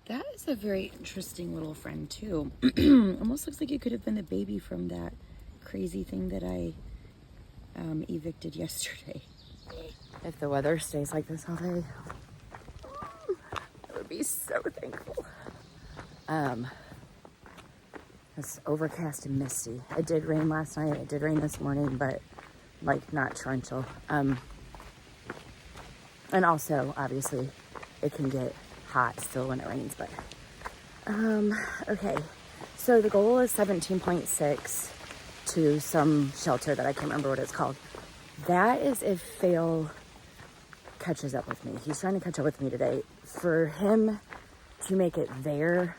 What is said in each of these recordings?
That is a very interesting little friend too. Almost looks like it could have been the baby from that crazy thing that I evicted yesterday. If the weather stays like this all day, I would be so thankful. It's overcast and misty. It did rain last night. It did rain this morning, but like not torrential. And also, obviously, it can get hot still when it rains, but okay. So the goal is 17.6 to some shelter that I can't remember what it's called. That is if Fail catches up with me. He's trying to catch up with me today. For him to make it there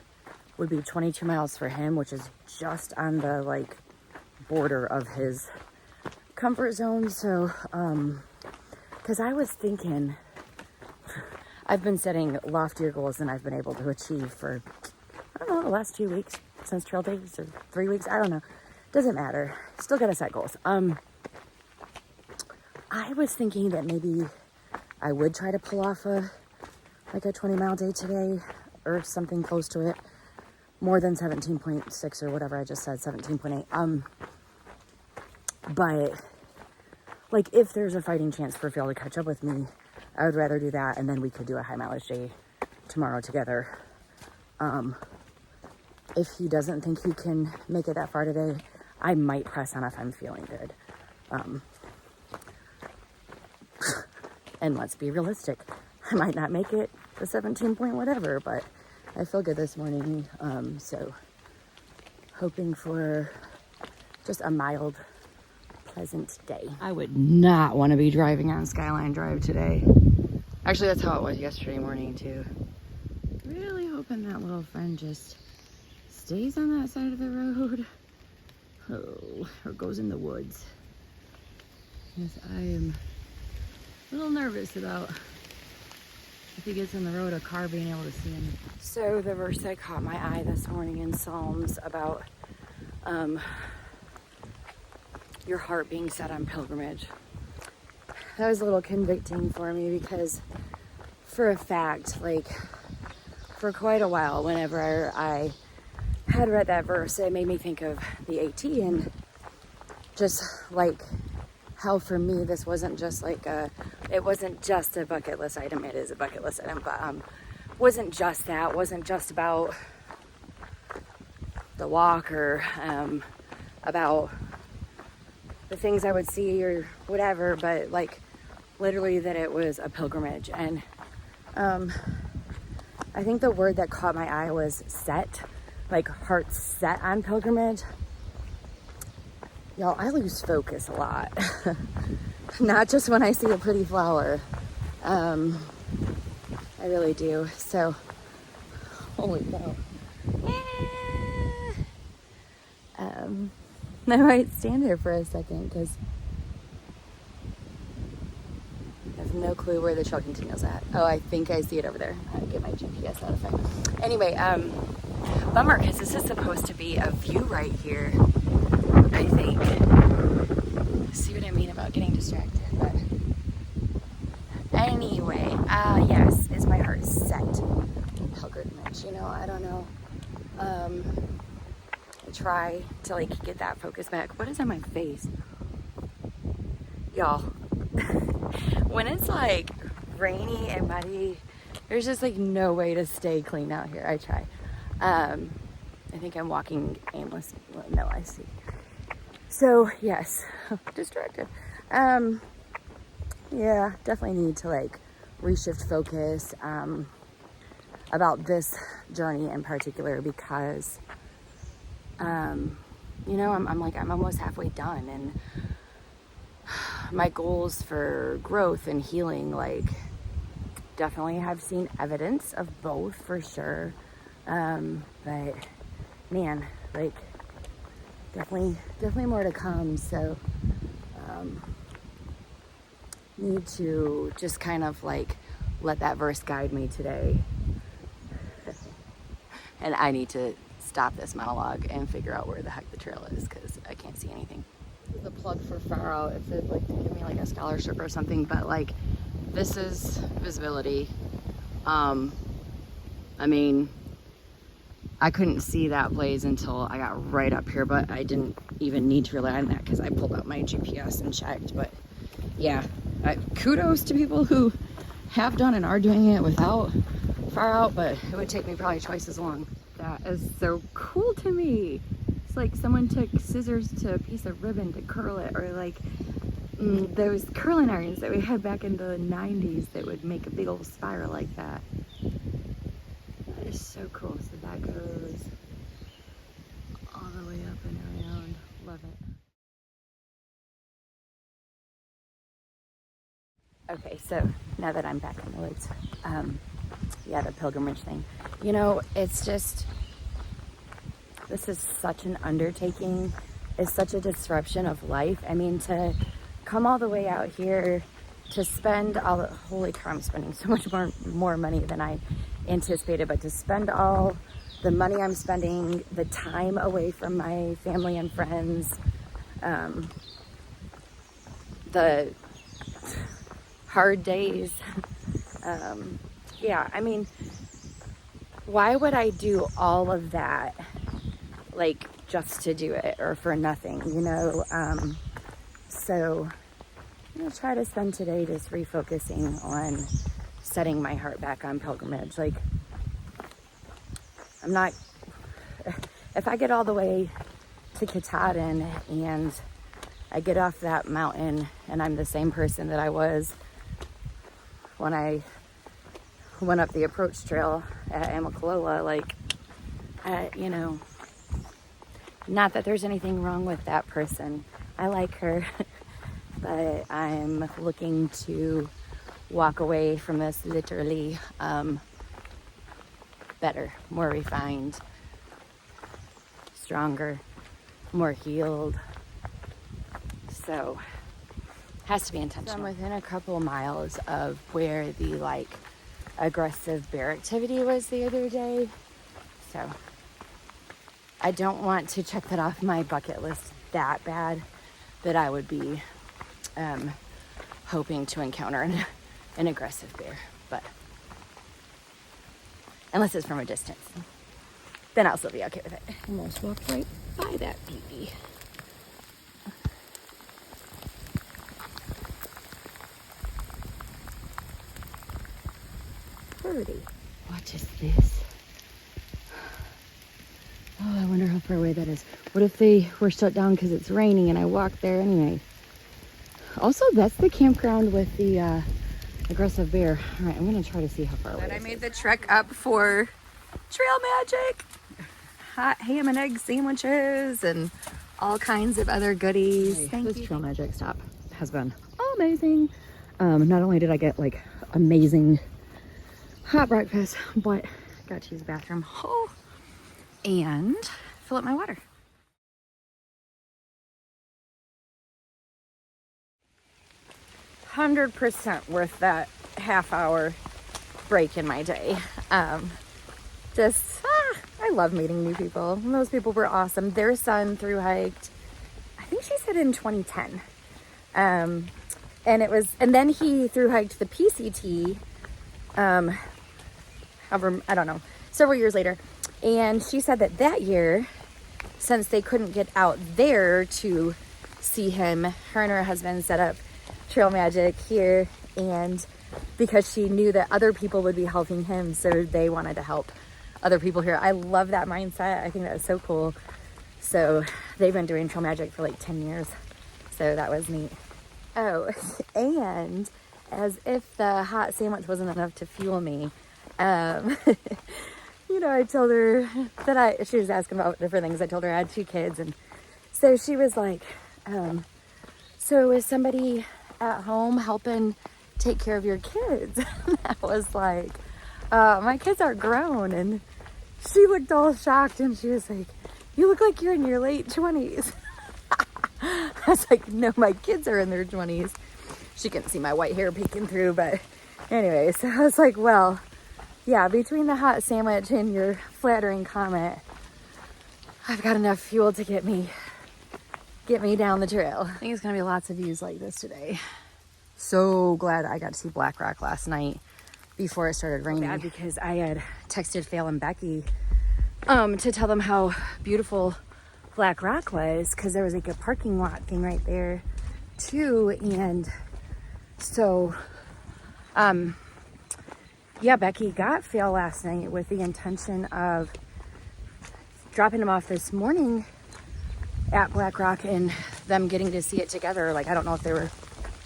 would be 22 miles for him, which is just on the like border of his comfort zone. So, because I was thinking, I've been setting loftier goals than I've been able to achieve for, I don't know, the last 2 weeks since trail days, or 3 weeks. I don't know. Doesn't matter. Still gotta set goals. I was thinking that maybe I would try to pull off a 20-mile day today or something close to it. More than 17.6 or whatever I just said, 17.8. But like if there's a fighting chance for Phil to catch up with me, I would rather do that, and then we could do a high mileage day tomorrow together. If he doesn't think he can make it that far today, I might press on if I'm feeling good. And let's be realistic. I might not make it the 17 point whatever, but I feel good this morning. So hoping for just a mild, pleasant day. I would not want to be driving on Skyline Drive today. Actually, that's how it was yesterday morning too. Really hoping that little friend just stays on that side of the road. Oh, or goes in the woods. Yes, I am a little nervous about if he gets on the road, a car being able to see him. So the verse that caught my eye this morning in Psalms about your heart being set on pilgrimage. That was a little convicting for me because for a fact, like for quite a while, whenever I had read that verse, it made me think of the AT and just like how for me, this wasn't just like it wasn't just a bucket list item. It is a bucket list item, but wasn't just that, wasn't just about the walk or about the things I would see or whatever, but like literally that it was a pilgrimage. And I think the word that caught my eye was set, like heart set on pilgrimage. Y'all, I lose focus a lot. Not just when I see a pretty flower. I really do. So, holy cow. I might stand here for a second because I have no clue where the trucking signal's at. Oh, I think I see it over there. I'll get my GPS out of it. Anyway, bummer because this is supposed to be a view right here, I think. See what I mean about getting distracted, but anyway, yes, is my heart set in pilgrimage? You know, I don't know. I try to like get that focus back. What is on my face? Y'all, when it's like rainy and muddy, there's just like no way to stay clean out here. I try. I think I'm walking aimless. Well, no, I see. So yes, distracted. Yeah, definitely need to like reshift focus about this journey in particular because you know, I'm almost halfway done, and my goals for growth and healing, like, definitely have seen evidence of both for sure. But man, like, definitely more to come. So, need to just kind of like let that verse guide me today. And I need to stop this monologue and figure out where the heck the trail is because I can't see anything. The plug for Far Out, if they'd like to give me like a scholarship or something, but like this is visibility. I mean, I couldn't see that blaze until I got right up here, but I didn't even need to rely on that because I pulled out my GPS and checked. But yeah, kudos to people who have done and are doing it without far out, but it would take me probably twice as long. That is so cool to me. It's like someone took scissors to a piece of ribbon to curl it, or like those curling irons that we had back in the 90s that would make a big old spiral like that. That is so cool. So that goes all the way up and around. Love it. Okay, so now that I'm back in the woods, yeah, the pilgrimage thing. You know, it's just, this is such an undertaking. It's such a disruption of life. I mean, to come all the way out here to spend all the, holy cow, I'm spending so much more money than I anticipated, but to spend all the money I'm spending, the time away from my family and friends, the hard days, yeah, I mean, why would I do all of that, like, just to do it or for nothing, you know? So I'm gonna try to spend today just refocusing on setting my heart back on pilgrimage. Like, I'm not, if I get all the way to Katahdin and I get off that mountain and I'm the same person that I was when I went up the approach trail at Amicalola, like, you know, not that there's anything wrong with that person. I like her, but I'm looking to walk away from this literally better, more refined, stronger, more healed. So has to be intentional. So I'm within a couple miles of where the like aggressive bear activity was the other day, so I don't want to check that off my bucket list that bad that I would be hoping to encounter an aggressive bear, but unless it's from a distance, then I'll still be okay with it. Almost walked right by that baby. Birdie. What is this? Oh, I wonder how far away that is. What if they were shut down because it's raining and I walked there anyway? Also, that's the campground with the aggressive bear. All right, I'm gonna try to see how far away I made the trek up for Trail Magic. Hot ham and egg sandwiches and all kinds of other goodies. Hey, Thank this you. Trail Magic stop has been amazing. Not only did I get like amazing hot breakfast, but got to use the bathroom. Oh, and fill up my water. %100% worth that half-hour break in my day. I love meeting new people. Those people were awesome. Their son Thru hiked, I think she said in 2010. And then he thru hiked the PCT, I don't know, several years later. And she said that year, since they couldn't get out there to see him, her and her husband set up Trail Magic here, and because she knew that other people would be helping him, so they wanted to help other people here. I love that mindset. I think that was so cool. So they've been doing Trail Magic for like 10 years. So that was neat. Oh, and as if the hot sandwich wasn't enough to fuel me, you know, I told her that she was asking about different things. I told her I had 2 kids, and so she was like, so is somebody at home helping take care of your kids? And I was like, my kids are grown. And she looked all shocked, and she was like, you look like you're in your late 20s. I was like, no, my kids are in their 20s. She couldn't see my white hair peeking through, but anyway, so I was like, well, yeah, between the hot sandwich and your flattering comment, I've got enough fuel to get me down the trail. I think it's gonna be lots of views like this today. So glad I got to see Black Rock last night before it started raining. Bad because I had texted Fail and Becky to tell them how beautiful Black Rock was, because there was like a parking lot thing right there too. And so yeah, Becky got Phil last night with the intention of dropping him off this morning at Black Rock and them getting to see it together. Like, I don't know if they were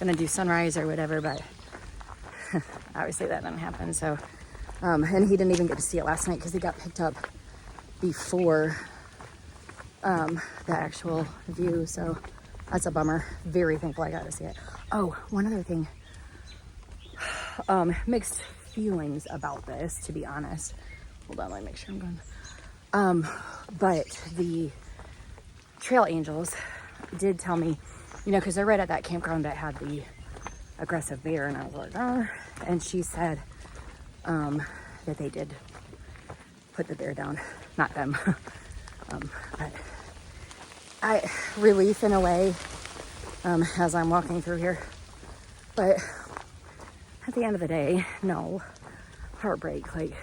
gonna do sunrise or whatever, but obviously that didn't happen. So and he didn't even get to see it last night because he got picked up before the actual view. So that's a bummer. Very thankful I got to see it. Oh, one other thing. Mixed feelings about this, to be honest. Hold on, let me make sure I'm going. But the trail angels did tell me, you know, because they're right at that campground that had the aggressive bear, and I was like, oh. And she said that they did put the bear down, not them. But relief in a way as I'm walking through here. But at the end of the day, no, heartbreak. Like,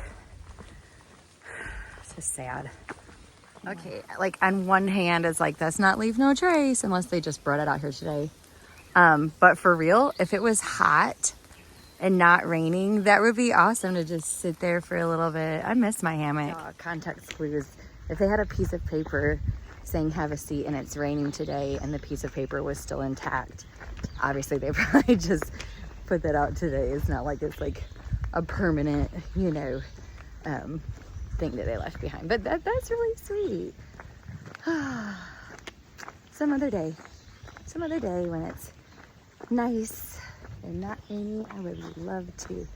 it's just sad. Okay, like on one hand, it's like, that's not leave no trace unless they just brought it out here today. But for real, if it was hot and not raining, that would be awesome to just sit there for a little bit. I miss my hammock. Context clues. If they had a piece of paper saying have a seat and it's raining today and the piece of paper was still intact, obviously they probably just put that out today. It's not like it's like a permanent, you know, thing that they left behind. But that's really sweet. Some other day when it's nice and not rainy, I would love to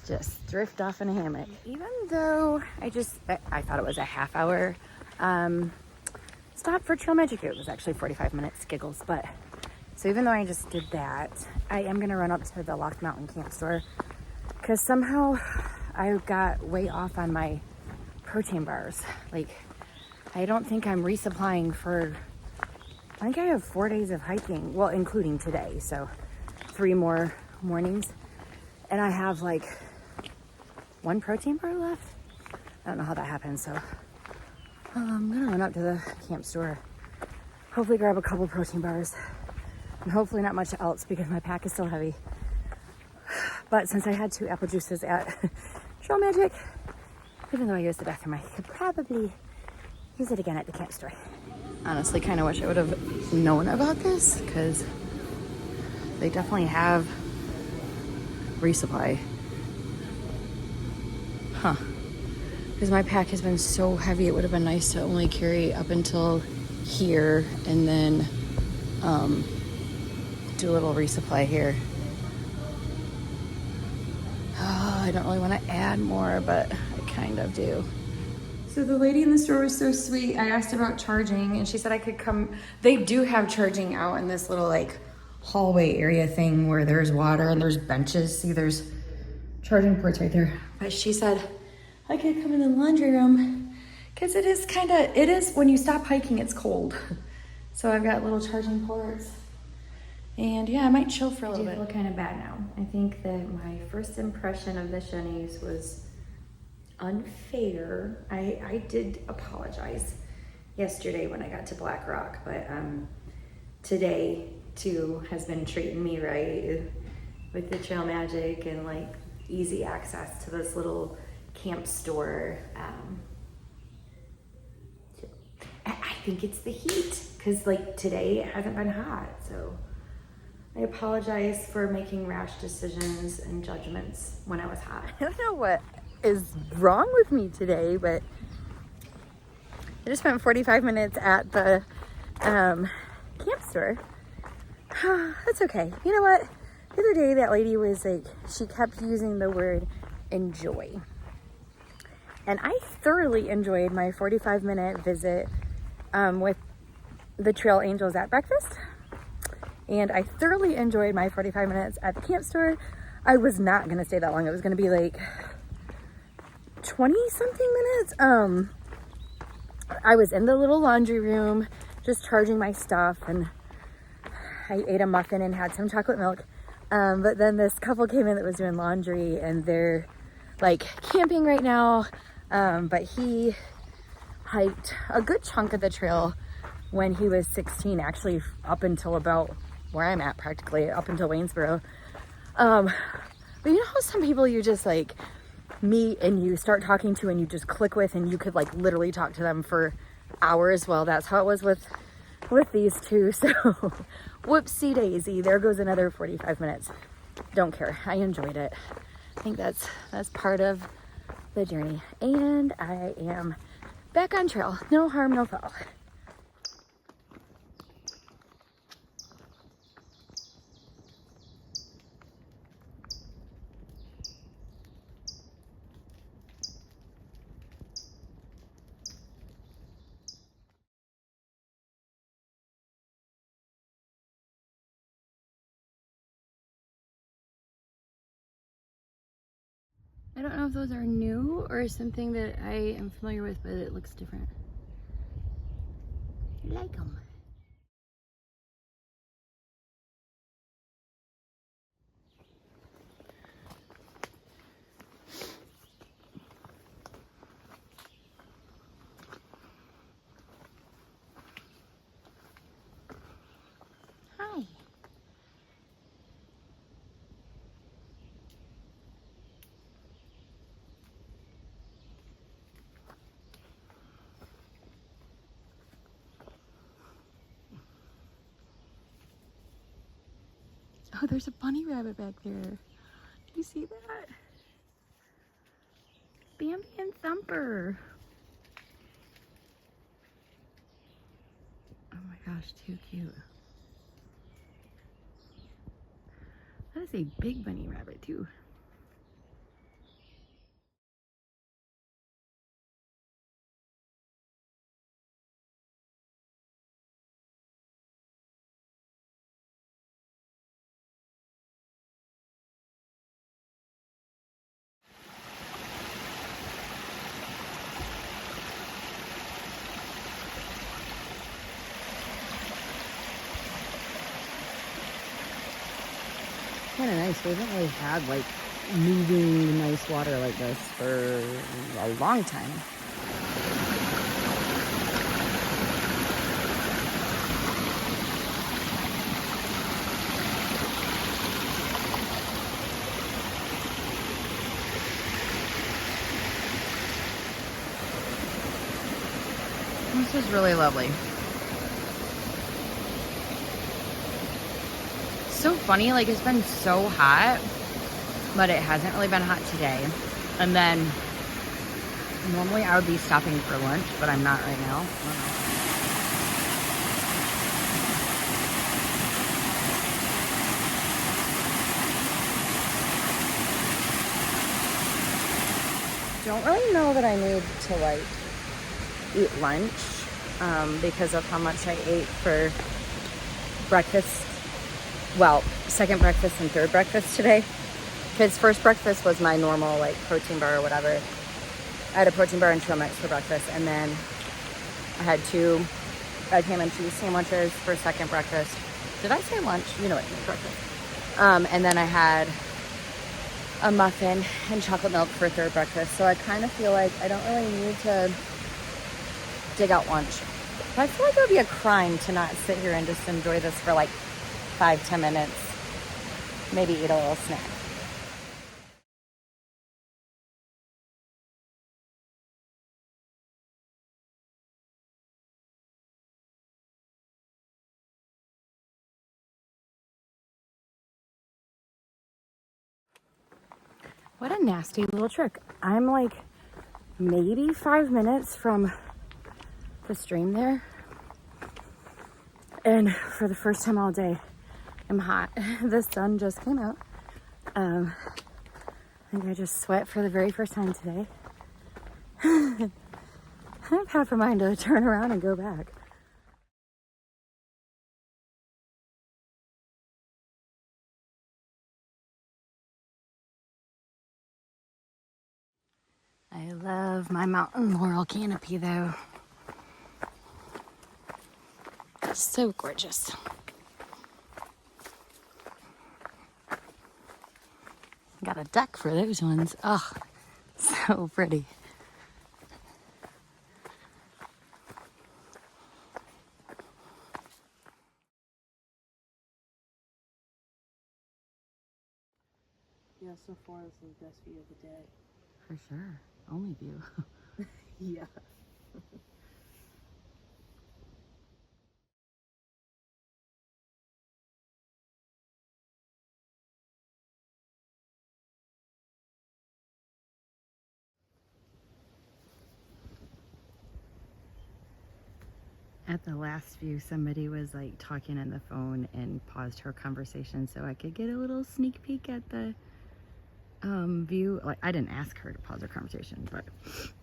just drift off in a hammock. Even though I thought it was a half hour stop for Trail Magic. It was actually 45 minutes, giggles. But so even though I just did that, I am gonna run up to the Loft Mountain camp store because somehow I got way off on my protein bars. Like, I don't think I'm resupplying for, I think I have 4 days of hiking, well, including today, so 3 more mornings, and I have like 1 protein bar left. I don't know how that happened, so I'm gonna run up to the camp store, hopefully grab a couple protein bars, and hopefully not much else because my pack is still heavy. But since I had 2 apple juices at Trail Magic, even though I used the bathroom, I could probably use it again at the camp store. Honestly, kind of wish I would have known about this because they definitely have resupply. Huh. Because my pack has been so heavy, it would have been nice to only carry up until here and then do a little resupply here. Oh, I don't really want to add more, but I kind of do. So the lady in the store was so sweet. I asked about charging and she said I could come. They do have charging out in this little like hallway area thing where there's water and there's benches. See, there's charging ports right there. But she said I could come in the laundry room because it is when you stop hiking, it's cold. So I've got little charging ports. And yeah, I might chill for a little bit. I feel kind of bad now. I think that my first impression of the Shanice was unfair. I did apologize yesterday when I got to Black Rock, but today too has been treating me right with the Trail Magic and like easy access to this little camp store. I think it's the heat because like today it hasn't been hot, so I apologize for making rash decisions and judgments when I was hot. I don't know what is wrong with me today, but I just spent 45 minutes at the camp store. That's okay. You know what? The other day that lady was like, she kept using the word enjoy. And I thoroughly enjoyed my 45-minute visit with the Trail Angels at breakfast. And I thoroughly enjoyed my 45 minutes at the camp store. I was not gonna stay that long. It was gonna be like 20 something minutes. I was in the little laundry room just charging my stuff, and I ate a muffin and had some chocolate milk. But then this couple came in that was doing laundry, and they're like camping right now. But he hiked a good chunk of the trail when he was 16, actually up until about where I'm at, practically up until Waynesboro. But you know how some people you just like meet and you start talking to and you just click with, and you could like literally talk to them for hours? Well, that's how it was with these two. So whoopsie daisy, there goes another 45 minutes. Don't care, I enjoyed it. I think that's part of the journey, and I am back on trail. No harm, no foul. I don't know if those are new or something that I am familiar with, but it looks different. I like them. Hi. Oh, there's a bunny rabbit back there. Do you see that? Bambi and Thumper. Oh my gosh, too cute. That is a big bunny rabbit too. Kind of nice. We haven't really had like moving nice water like this for a long time. This is really lovely. So funny, like it's been so hot, but it hasn't really been hot today. And then normally I would be stopping for lunch, but I'm not right now. Don't really know that I need to like eat lunch because of how much I ate for breakfast. Well, second breakfast and third breakfast today. Because first breakfast was my normal like protein bar or whatever. I had a protein bar and trail mix for breakfast, and then I had 2 ham and cheese sandwiches for second breakfast. Did I say lunch? You know what I mean, breakfast. And then I had a muffin and chocolate milk for third breakfast. So I kind of feel like I don't really need to dig out lunch. But I feel like it would be a crime to not sit here and just enjoy this for like 5-10 minutes. Maybe eat a little snack. What a nasty little trick. I'm like maybe 5 minutes from the stream there. And for the first time all day, I'm hot. The sun just came out. I think I just sweat for the very first time today. I've half a mind to turn around and go back. I love my mountain laurel canopy though. It's so gorgeous. Got a deck for those ones. Oh, so pretty. Yeah, so far this is the best view of the day. For sure. Only view. Yeah. At the last view, somebody was like talking on the phone and paused her conversation so I could get a little sneak peek at the view. Like, I didn't ask her to pause her conversation, but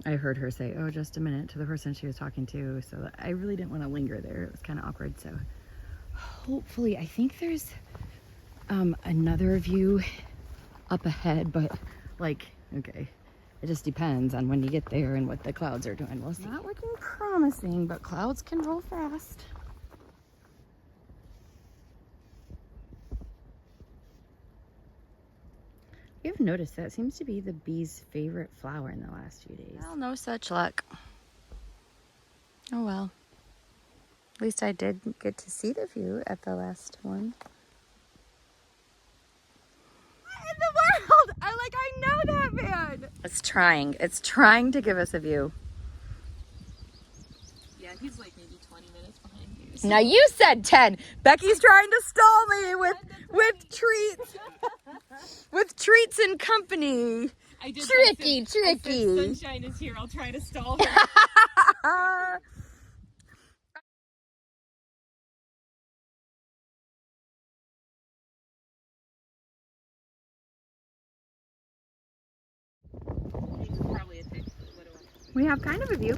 I heard her say, "Oh, just a minute," to the person she was talking to. So I really didn't want to linger there. It was kind of awkward. So hopefully, I think there's another view up ahead, but like, okay. It just depends on when you get there and what the clouds are doing. We'll see. Not looking promising, but clouds can roll fast. You've noticed that seems to be the bee's favorite flower in the last few days. Well, no such luck. Oh well. At least I did get to see the view at the last one. What in the world? I know that man. It's trying to give us a view. Yeah, he's like maybe 20 minutes behind you. So. Now you said 10. Becky's trying to stall me with treats. With treats and company. I did Tricky. I said, sunshine is here. I'll try to stall her. Probably a thing. We have kind of a view.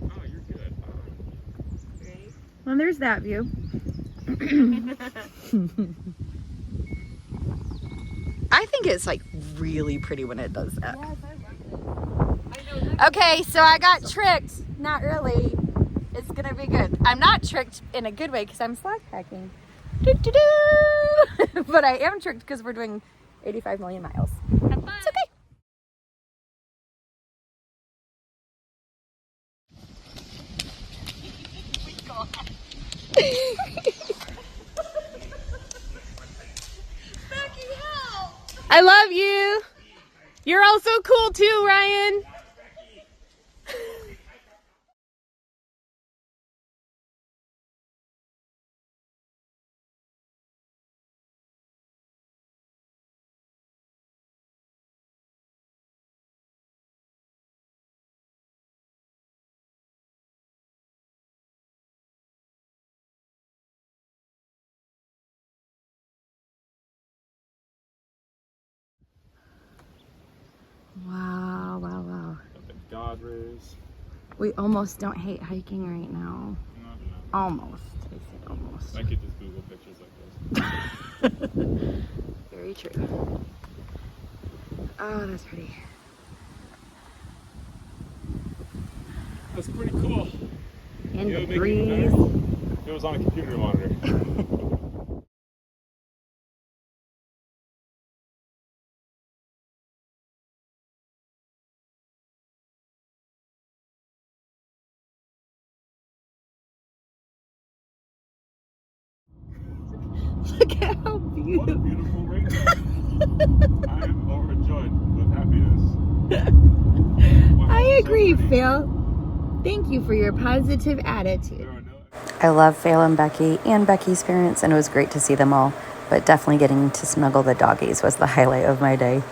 Oh, you're good. Ready? Well, there's that view. I think it's like really pretty when it does that. Yes, I love it. Okay, so I got tricked. Not really. It's gonna be good. I'm not tricked in a good way because I'm slack packing. Doo-doo-doo. But I am tricked because we're doing 85 million miles. Have fun. It's okay. I love you. You're all so cool too, Ryan. Wow, wow, wow. Got the God rays. We almost don't hate hiking right now. No. Almost. I said almost. I could just Google pictures like this. Very true. Oh, that's pretty. That's pretty cool. And You the know, make it breeze. better. It was on a computer monitor. Look at how What a beautiful. beautiful rainbow. I am overjoyed with happiness. Wow, I so agree, pretty. Phil. Thank you for your positive attitude. There are no I love Phil and Becky and Becky's parents, and it was great to see them all. But definitely getting to snuggle the doggies was the highlight of my day.